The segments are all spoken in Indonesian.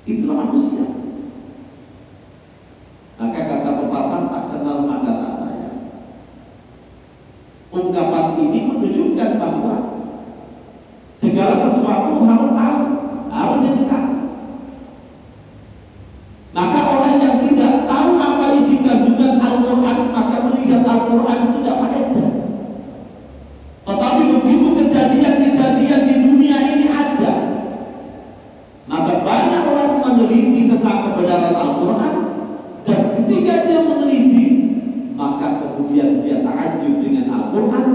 Itulah manusia. Maka kata pepatah, tak kenal maka tak sayang. Ungkapan ini menunjukkan bahwa segala sesuatu harus tahu, harus dekat. Maka orang yang tidak tahu apa isi kandungan Al-Quran, maka melihat Al-Quran tidak faedah. Tetapi begitu kejadian-kejadian di dunia ini ada, maka banyak orang meneliti tentang kebenaran Al-Quran, dan ketika dia meneliti, maka kemudian dia takjub dengan Al-Quran,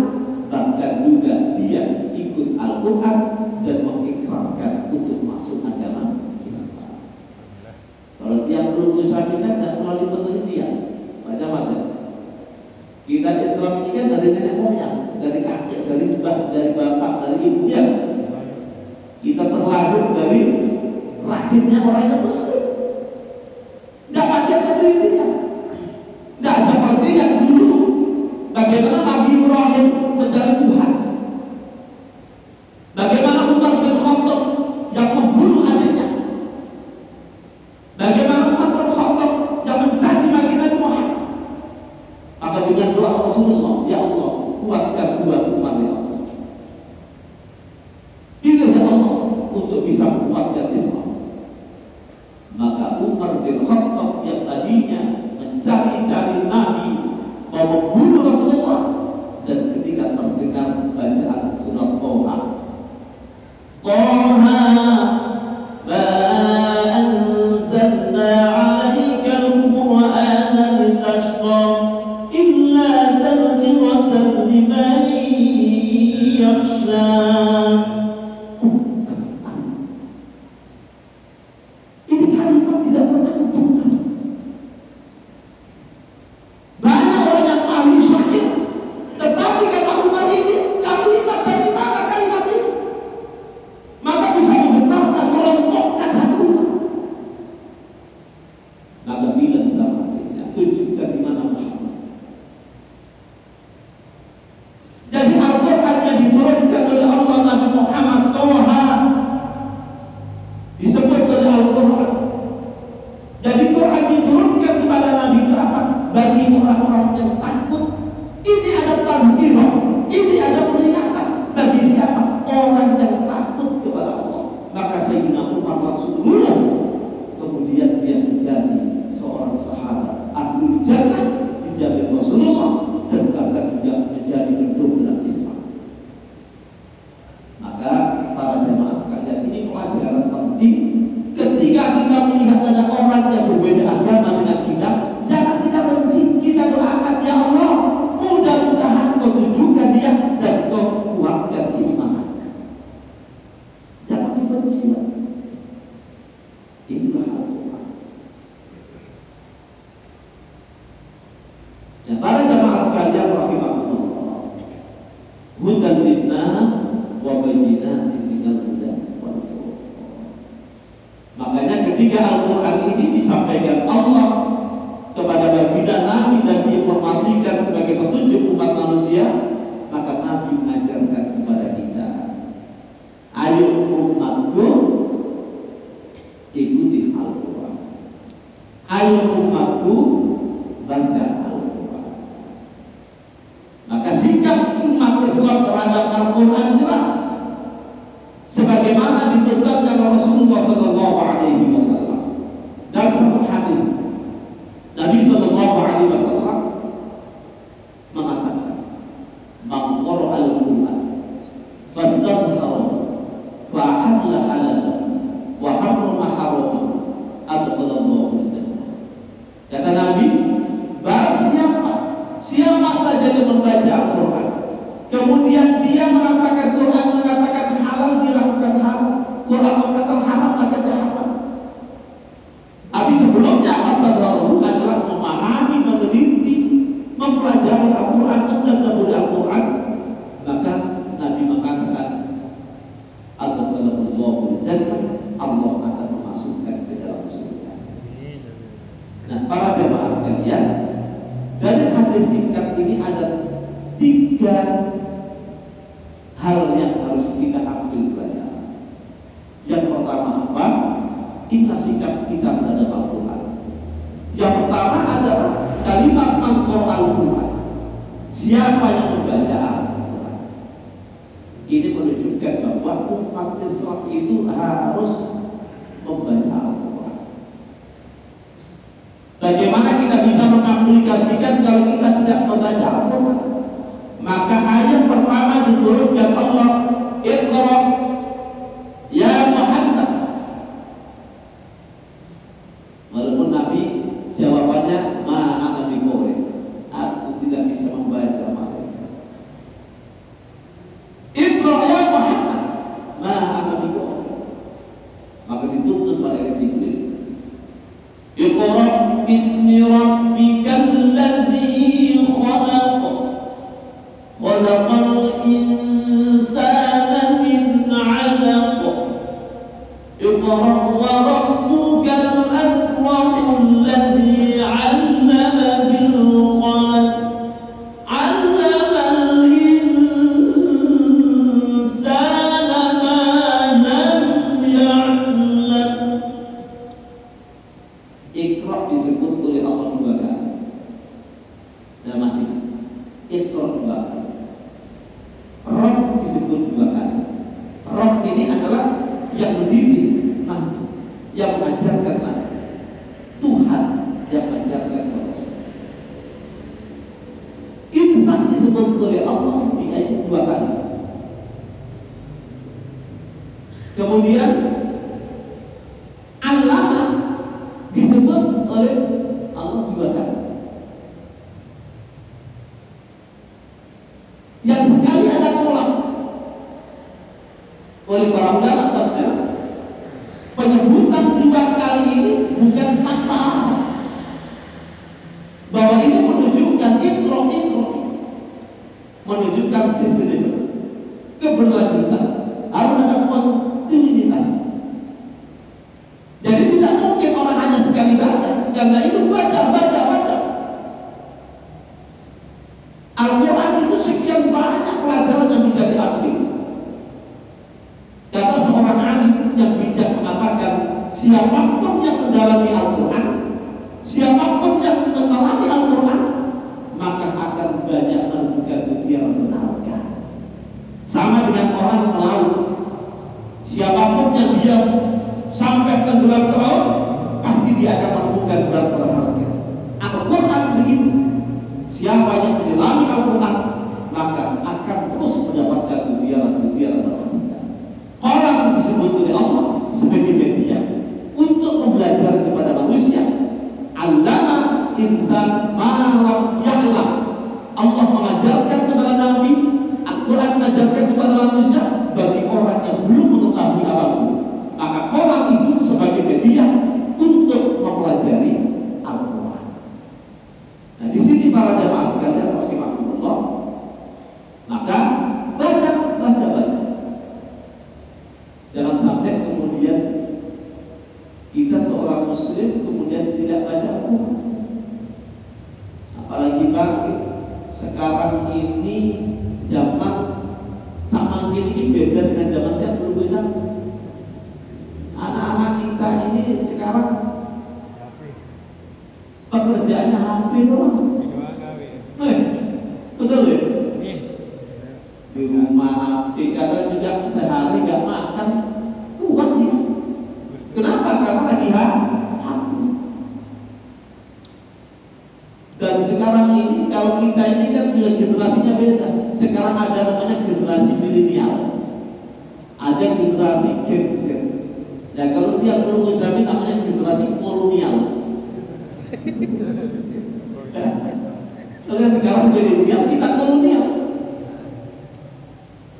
bahkan juga dia ikut Al-Quran dan mengikrarkan untuk masuk agama Islam. Kalau tiang belum Islam kan tidak melalui penelitian, macam mana? Kita Islam ini kan dari nenek moyang, dari kakek, dari mbah, dari bapak, dari ibu ya. Kita terlahir dari rahimnya orang yang Muslim. Tidak ada penelitian. Tidak seperti yang dulu. Bagaimana Nabi Ibrahim mencari Tuhan. Bagaimana Umar bin Khattab yang membunuh adiknya. Bagaimana Umar bin Khattab yang mencaci maki Nabi Muhammad. Maka dengan doa Rasulullah, ya Allah, kuatkan dua Umar ya Allah. Pilih ya Allah untuk bisa menguatkan Islam. Maka Umar bin Khattab yang tadinya mencari-cari Nabi mau membunuh Rasulullah, dan ketika terdengar bacaan surat Toha, Toha ma anzalna alaika al-Qur'ana litashqa illa tadhkiratan liman yakhsha. Ini kalimat tidak pernah didengar. Banyak orang yang ahli syahid, tetapi kata Umar ini kalimat dari mana kalimat ini? Maka bisa menggetarkan, merontokkan hati Umar. Maka bilang sama dia, tunjukkan di mana Muhammad. Jadi Al-Quran yang diturunkan oleh Allah Nabi Muhammad, Toha, disebut oleh Al-Quran. Jadi Quran diturunkan kepada Nabi itu apa? Bagi orang-orang yang takut. Ini ada tadhkirah, ini ada peringatan. Bagi siapa? Orang yang takut kepada Allah. Maka Sayyidina Umar langsung luluh. Kemudian dia menjadi seorang sahabat ahlul jannah, dijamin Rasulullah, dan bahkan juga menjadi pendobrak Islam. Maka para jemaah sekalian, ini pelajaran penting. Ketika kita melihat ada orang yang berbeda agama dengan kita, jangan kita benci, kita doakan, ya Allah, mudah-mudahan Kau tunjukkan dia dan Kau kuatkan keimanannya. Jangan dibenci. Inilah Al-Quran. Dan para jemaah sekalian rahimahumullah, hudan linnas wa bayyinatin minal huda wal furqan. Makanya ketika Al-Quran ini disampaikan Allah kepada baginda Nabi dan diinformasikan sebagai petunjuk umat manusia, maka Nabi mengajarkan kepada kita, ayo umatku ikuti Al-Quran, ayo umatku baca Al-Quran. Maka sikap umat Islam terhadap Al-Quran jelas, sebagaimana ditekankan oleh Rasulullah Sallallahu Alaihi Wasallam dalam satu hadis. Nabi Sallallahu Alaihi Wasallam mengatakan, "Man qara'a al-Qur'an fastadhkara fa ahalla halalan wa harrama haraman adkhalallahu jannah." Kata Nabi, barang siapa saja yang membaca Al-Quran, kemudian dia mengatakan Quran mengatakan halal, dia lakukan halal. Quran mengatakan haram, maka dia haram. Tapi sebelumnya al-tadabur adalah memahami, meneliti, mempelajari Al-Quran, mentadabburi Al-Quran. Maka Nabi mengatakan, adkhalallahu jannah, Allah akan memasukkan ke dalam surga. Nah, para jemaah sekalian, dari hadis singkat ini ada 3 hal yang harus kita ambil pelajaran. Yang pertama apa? inilah sikap kita terhadap Al-Quran. Yang pertama adalah kalimat Al-Quran. Siapa yang membaca Al-Quran? Ini menunjukkan bahwa umat Islam itu harus membaca Al-Quran. Bagaimana kita bisa mengaplikasikan kalau kita tidak membaca Al-Quran? Maka ayat pertama diturunkan Allah, Iqra ya Muhammad. Walaupun Nabi jawabannya ma'ana biqori, aku tidak bisa membaca mereka. Iqra ya Muhammad ma'ana biqori. Maka dituntut oleh Jibril, Iqra bismi rabbikal ladzi khalaq, khalaqal insana min 'alaq, Iqra wa rabbukal akram alladzi 'allama bil qalam, 'allamal insana ma lam ya'lam. Iqra disebut oleh Allah dua kali. Dalam arti Iqra dua kali. Roh disebut dua kali. Roh ini adalah yang mendidik nanti, yang mengajarkan nanti. Tuhan yang mengajarkan manusia. Insan disebut oleh Allah di ayat dua kali. Kemudian Allama disebut oleh Allah dua kali. Yang sekali ada kolam. Oleh para ulama tafsir, penyebutan dua kali ini bukan tanpa alasan, bahwa ini menunjukkan intro, menunjukkan sistem keberlanjutan, harus ada kontinuitas. Jadi tidak mungkin orang hanya sekali baca, karena itu baca. Al-Quran itu sekian banyak pelajaran yang bisa diambil. Kata seorang alim yang bijak mengatakan, siapapun yang mendalami Al-Quran, siapapun yang mengalami Al-Quran, maka akan banyak menemukan mutiara berharga. Sama dengan orang yang melaut, siapapun yang diam sampai tenggelam ke laut, pasti dia akan menemukan berat berharga. Al-Quran begitu. Siapa yang menyelami Al-Quran, maka akan terus mendapatkan mutiara berharga. Quran disebut oleh Allah sebagai media untuk membelajar kepada manusia. Allama insan ma lam ya'lam. Allah mengajarkan kepada Nabi, Al-Quran mengajarkan kepada manusia bagi orang yang belum mengetahui apapun. Maka Quran itu sebagai media untuk mempelajari Al-Quran. Nah, di sini para jamaah sekalian rahimahumullah, maka baca. Jangan sampai kemudian kita seorang muslim kemudian tidak baca Al-Quran. Apalagi bagi sekarang ini zaman sama ini beda dengan zaman yang dulu. Anak-anak kita ini sekarang pekerjaannya HP doang. Betul ya? Di rumah HP, kadang juga sehari gak makan, kuat dia. Kenapa? Karena lagi HP. Dan sekarang ini, kalau kita ini kan sudah generasinya beda. Sekarang ada namanya generasi milenial, ada generasi Gen Z. Nah, kalau tiap Nurul Zami namanya generasi kolonial. Kalau sekarang milenial, kita kolonial.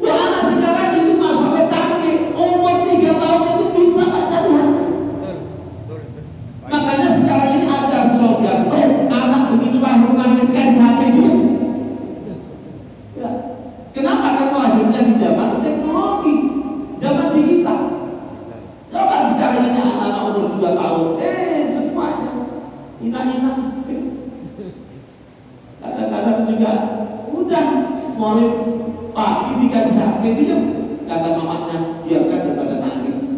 Wah, anak sekarang itu masalah canggih, umur 3 tahun itu bisa baca Tuhan. Makanya sekarang ini ada slogan, anak begitu baru mengiskan HP dia. Ya. Kenapa? Karena lahirnya di zaman teknologi, zaman digital. Coba sekarang ini anak-anak umur 2 tahun, semuanya ina-ina. Kadang-kadang juga udah murid pagi dikasih HP dia, kata mamanya biarkan daripada nangis.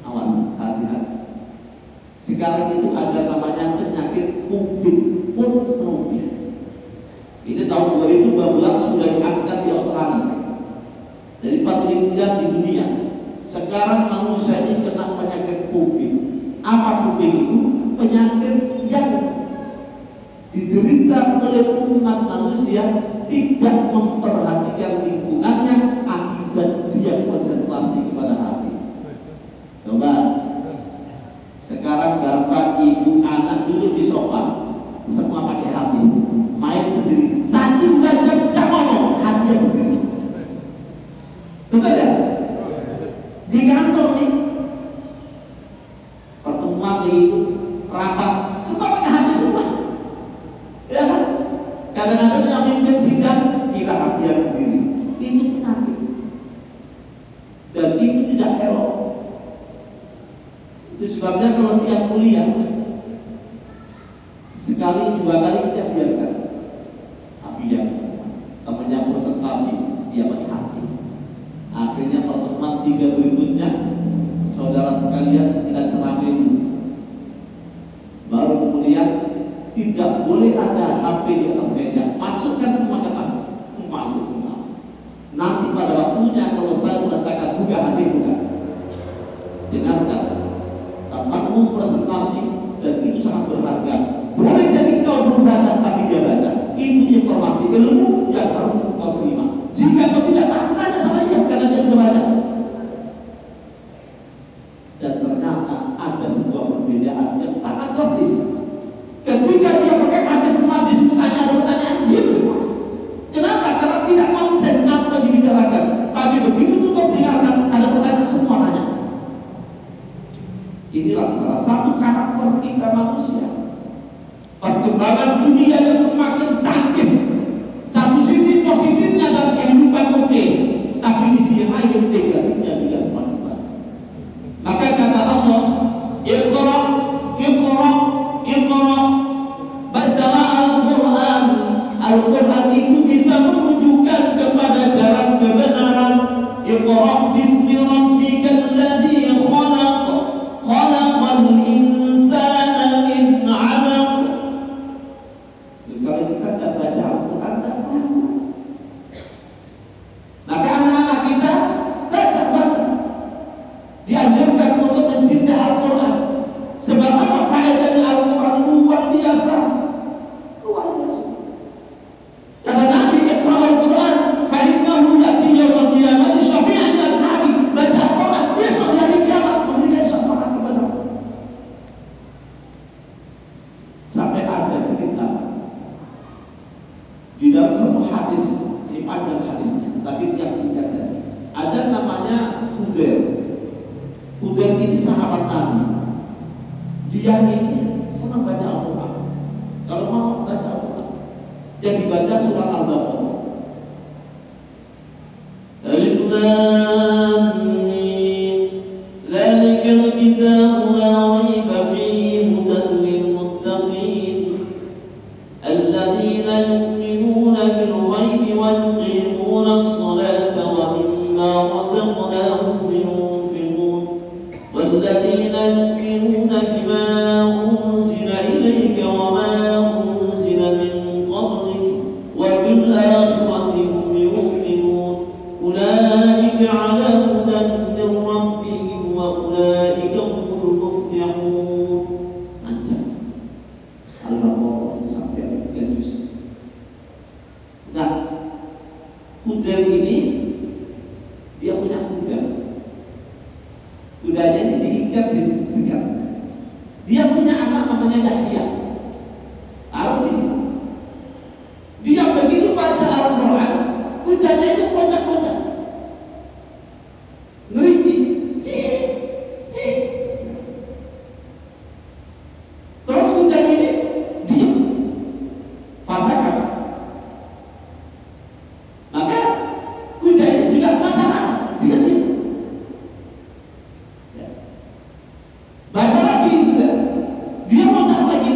Awas, hati-hati. Sekarang itu ada namanya penyakit pubik postrofik. Ini tahun 2012 sudah diangkat di Australia. Dari penelitian di dunia, sekarang manusia ini kena penyakit pubik. Apa pubik itu? Penyakit yang diderita oleh umat manusia tidak memperhatikan lingkungannya akibat dia konsentrasi kepada hati. Coba sekarang bapak, ibu, anak duduk di sofa, semua pakai hati, main berdiri. 1-2 jam tidak ngomong, hatinya berdiri. Betul ya? Di kantor nih, pertemuan itu, rapat, semua pakai hati semua. Ya kan? Kadang-kadang yang mimpin sidang kita hatian sendiri. Itu penyakit. Dan itu tidak elok. Itu sebabnya kalau tiap kuliah sekali 2 kali kita biarkan hatian semua. Temannya presentasi dia pakai hati. Akhirnya pertemuan 3 berikutnya, saudara sekalian kita ceramai dulu. Baru kemudian tidak boleh ada HP di atas meja. Masukkan semua ke tas. Masuk semua. Nanti pada waktunya kalau saya mengatakan buka HP, buka. Dengarkan. Tempatmu presentasi dan itu sangat berharga. Boleh jadi kau belum baca tapi dia baca. Itu informasi ilmu yang harus kau terima. Jika kau tidak tahu, tanya sama dia karena dia sudah baca. Dan ternyata ada sebuah perbedaan yang sangat drastis. Ketika dia pakai hati semua, di situ ada pertanyaan, diam semua. Kenapa? Karena tidak konsen apa yang dibicarakan. Tapi begitu tutup dengarkan, ada pertanyaan semua tanya. Inilah salah satu karakter kita manusia. Perkembangan dunia yang semakin canggih. Satu sisi positifnya dalam kehidupan oke, tapi di sisi lain negatifnya juga semakin banyak. Maka kata Allah, Iqra, Iqra, Iqra. Bacalah Al-Quran. Al-Quran itu bisa menunjukkan kepada jalan kebenaran. Iqra bismi rabbikal ladzi khalaq. Khalaqal insana min 'alaq. Kalau kita tidak baca Al-Quran, tidak paham. Maka anak-anak kita baca. Dianjurkan untuk mencintai Al-Quran. Sebab apa faedahnya Al-Quran luar biasa. Luar biasa. Kata Nabi, Iqra Al-Quran fa innahu ya'ti yaumal qiyamati syafi'an li ashabi. Baca Al-Quran besok di hari kiamat memberikan syafaat kepada Allah. Sampai ada cerita di dalam satu hadis, ini panjang hadisnya, tapi yang singkat saja. Ada namanya Fudail. Fudail ini sahabat Nabi. Dia ini senang baca Al-Quran. Kalau mau baca Al-Quran, yang dibaca surat Al-Baqarah. Alif Lam Mim. Dzalikal kitabu la raiba fihi hudan lil muttaqin. Alladzina yu'minuna bil ghaibi wa yuqimuna as-salata wa mimma razaqnahum yunfiqun. Walladzina yu'minuna bima unzila ilayka wa ma unzila min qablik wa bil akhirati hum yu'minun. Ulaika 'ala hudan min rabbihim wa ulaika humul muflihun. Mantap. Al-Baqarah sampai 3 juz. Nah, kuda ini dia punya kuda. Kudanya ini diikat di dekat. Dia punya anak namanya Yahya. Taruh di situ. Dia begitu baca Al-Quran, kudanya itu kocak-kocak, ngeriki. Terus kuda ini diam, fasakan. Maka kuda ini juga fasakan, dia diam. Baca lagi, dia mau lagi,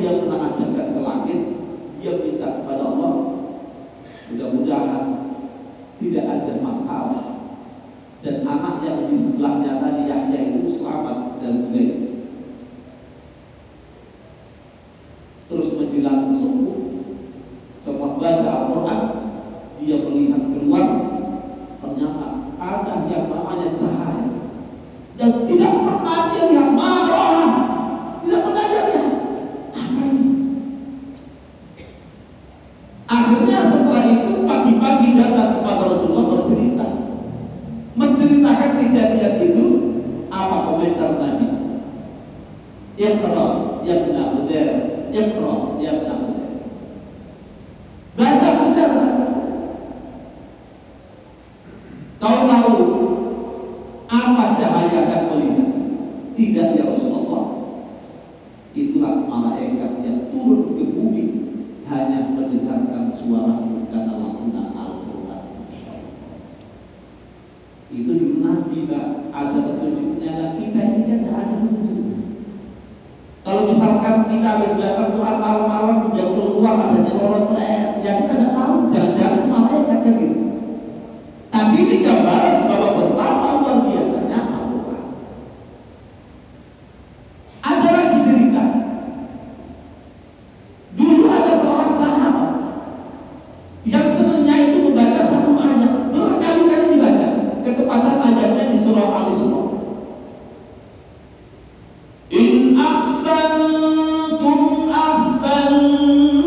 dia pernah ajarkan ke langit, dia minta kepada Allah, mudah-mudahan tidak ada masalah dan anak yang di sebelahnya tadi Yahya itu selamat dan baik. Terus menjelang subuh, setelah baca Al-Quran, dia melihat keluar, ternyata ada yang namanya cahaya dan tidak pernah dia lihat marah, tidak pernah dia lihat apa ini. Akhirnya setelah itu pagi-pagi datang kepada Rasulullah bercerita, menceritakan kejadian itu. Apa komentar Nabi? Iqra ya ibn Khudair, Iqra ya ibn Khudair. Baca Khudair. Kau tahu apa cahaya yang melihat? Tidak ya Rasulullah. Itulah malaikat yang turun ke bumi hanya mendengarkan suara karena lantunan Al-Quran. Itu dulu Nabi Pak, ada petunjuknya. Dan kita ini kan tidak ada petunjuknya. Kalau misalkan kita baca Quran malam-malam udah keluar adanya orang ya kita tidak tahu, jangan-jangan malaikat kan gitu. Tapi ini gambaran bahwa betapa luar biasanya Al-Quran. Ada lagi cerita. Dulu ada seorang sahabat yang senangnya itu membaca satu ayat, berkali-kali dibaca. Ketepatan ayatnya di surah Al-Isra. In ahsantum ahsantum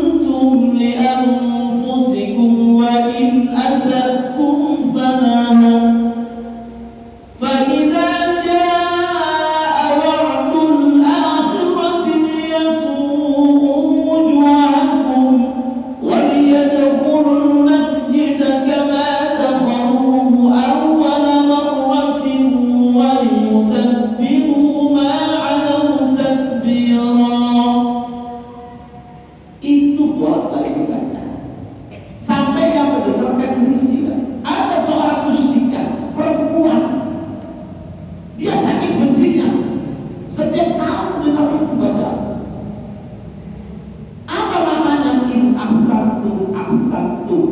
li anfusikum wa in asa'tum falaha fa idza jaa wa'dul akhirati liyasu'u wujuhakum wa liyadkhulul masjida kama dakhaluhu awwala marratin wa liyutabbiru ma 'alaw tatbira. Itu bolak-balik dibaca sampai yang mendengarkan risih. Ada seorang musyrikah perempuan, dia sakit bencinya setiap tahun dengar itu baca. Apa maknanya? In ahsantum ahsantum,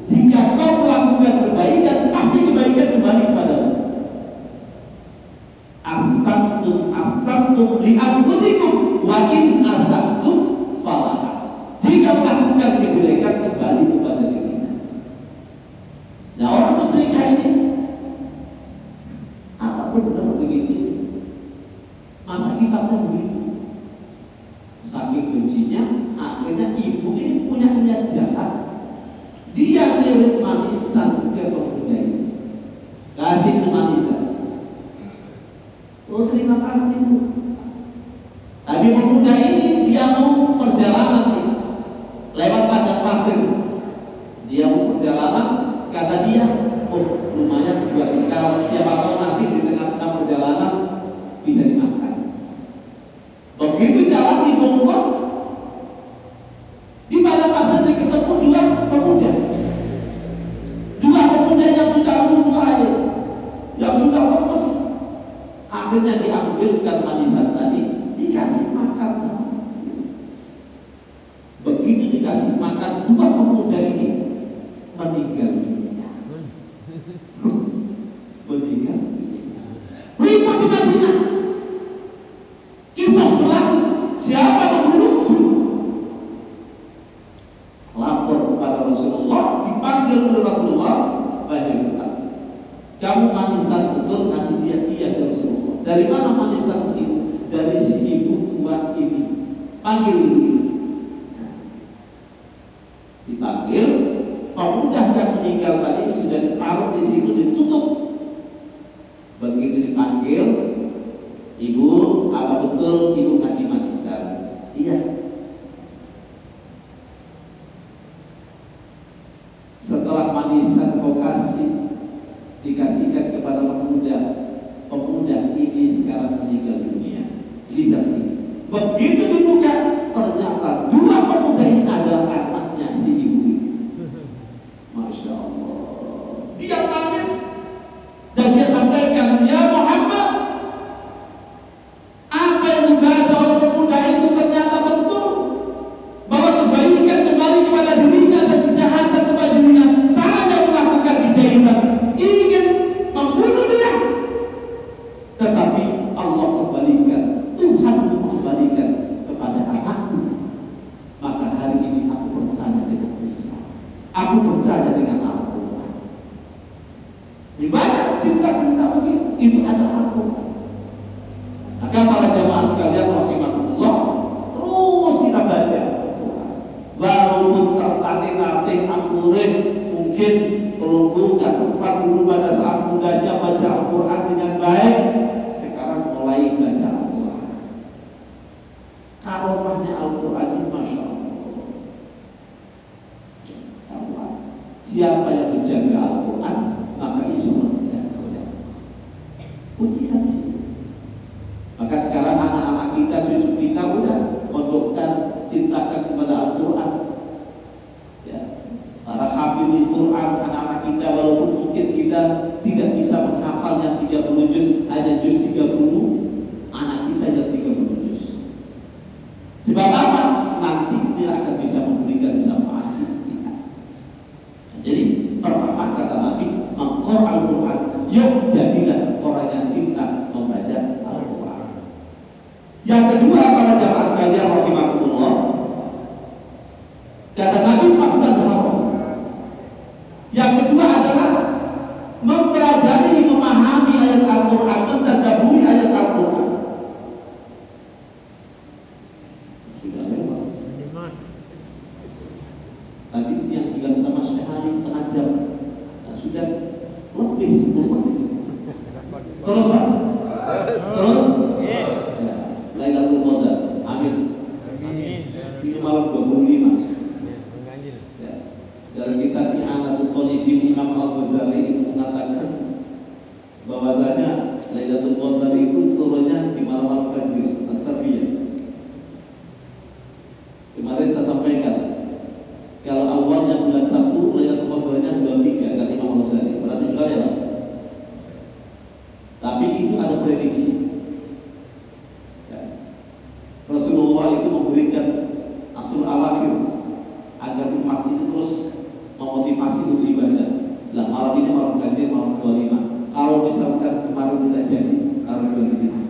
jika kau melakukan kebaikan pasti kebaikan kembali kepadamu. Ahsantum ahsantum li anfusikum wa in asa'tum falaha, jika melakukan kejelekan kembali kepada dirinya. Nah, orang musyrikah ini apa benar begitu? Masa kitabnya begitu? Saking bencinya, akhirnya ibu ini punya niat jahat. Dia ngirim manisan ke pemuda ini, kasih itu manisan. Oh, terima kasih Bu. Tapi pemuda ini dia mau perjalanan nih, lewat padang pasir. Dia mau perjalanan, kata dia, oh lumayan buat kalau siapa tahu nanti di tengah-tengah perjalanan bisa dimakan. Begitu jalan di bongkos, di padang pasir ketemu dua pemuda yang sudah butuh air, yang sudah lemes. Akhirnya diambilkan manisan tadi, dikasih makan. Begitu dikasih makan, dua pemuda ini meninggal dunia. Meninggal dunia. Ribut di Madinah. Kisah berlaku. Siapa membunuh? Lapor kepada Rasulullah, dipanggil oleh Rasulullah. Baik, kamu manisan betul ngasih dia? Iya ya Rasulullah. Dari mana manisan itu? Dari si ibu tua ini. Panggil ini. Dipanggil, pemuda yang meninggal tadi sudah ditaruh di situ, ditutup. Begitu dipanggil, ibu, apa betul ibu kasih manisan? Iya. Setelah manisan kau kasih, dikasihkan kepada pemuda ini sekarang meninggal dunia. Lihat ini. Begitu dibuka, ternyata dua pemuda ini adalah anaknya si ibu ini. Masya Allah. Dia tangis dan dia sampaikan, ya Muhammad, apa yang dibaca oleh pemuda itu ternyata betul. tidak sempat dulu pada saat mudanya baca Al-Quran dengan baik, sekarang mulai baca Al-Quran. Karomahnya Al-Quran ini Masya Allah. Siapa yang menjaga Al-Quran, maka insya Allah dijaga oleh Allah. Pujikan sih. Maka sekarang anak-anak kita, cucu kita udah pondokkan, cintakan kepada Al-Quran. Ya, para hafizul Quran, anak-anak kita walaupun mungkin kita tidak bisa menghafalnya 30 juz, hanya juz 30, anak kita yang 30 juz. Sebab apa? Nanti dia akan bisa memberikan syafaat kita. Jadi pertama kata Nabi, maqra Al-Quran, yuk jadilah orang yang cinta membaca Al-Quran. Yang kedua, para jamaah sekalian rahimakumullah, kata Nabi fakta haram. Yang kedua adalah mempelajari, memahami ayat Al-Quran, mentadabburi ayat Al-Quran. Sudah lewat. Tadi yang bilang sama Syekh Ali setengah jam, nah, sudah lebih 10 menit. Terus Pak? Terus? Ya. Lailatul Qadar. Amin. Ini malam 25. Ya. Dalam kitab I'anatul Talibin, Imam Al-Ghazali itu mengatakan bahwasanya Lailatul Qadar itu turunnya di malam Fajr, At-Tarbiyah. Kemarin saya sampaikan, kalau awalnya bulan 1, Lailatul Qadarnya 23, kata Imam Al-Ghazali. Berarti sudah ya. Tapi itu ada prediksi. Rasulullah itu memberikan asrul awakhir agar umat ini terus memotivasi untuk ibadah. Nah, malam ini malam ganjil, malam 25. Kalau misalkan kemarin tidak jadi, harus 25.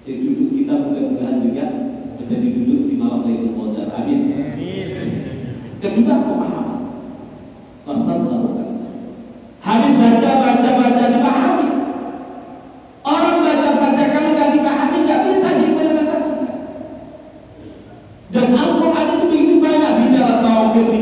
Jadi duduk kita mudah-mudahan juga menjadi duduk di malam Lailatul Qadar. Amin. Kedua,